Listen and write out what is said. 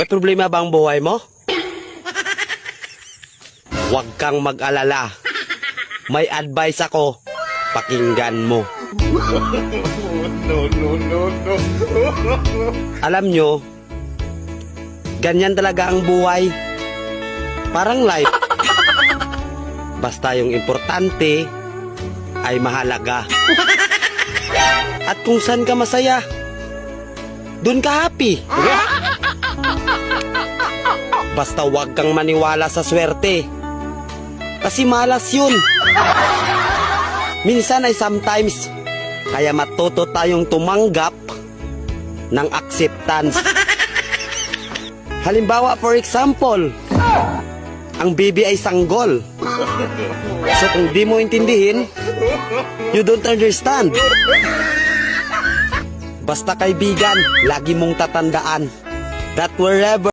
May problema ba ang buhay mo? Huwag kang mag-alala. May advice ako. Pakinggan mo. No. Alam nyo, ganyan talaga ang buhay. Parang life. Basta yung importante ay mahalaga. At kung saan ka masaya, dun ka happy. Basta wag kang maniwala sa swerte. Kasi malas yun. Minsan ay sometimes. Kaya matuto tayong tumanggap ng acceptance. Halimbawa, for example, ang baby ay sanggol. So kung di mo intindihin, you don't understand. Basta kaibigan, lagi mong tatandaan that wherever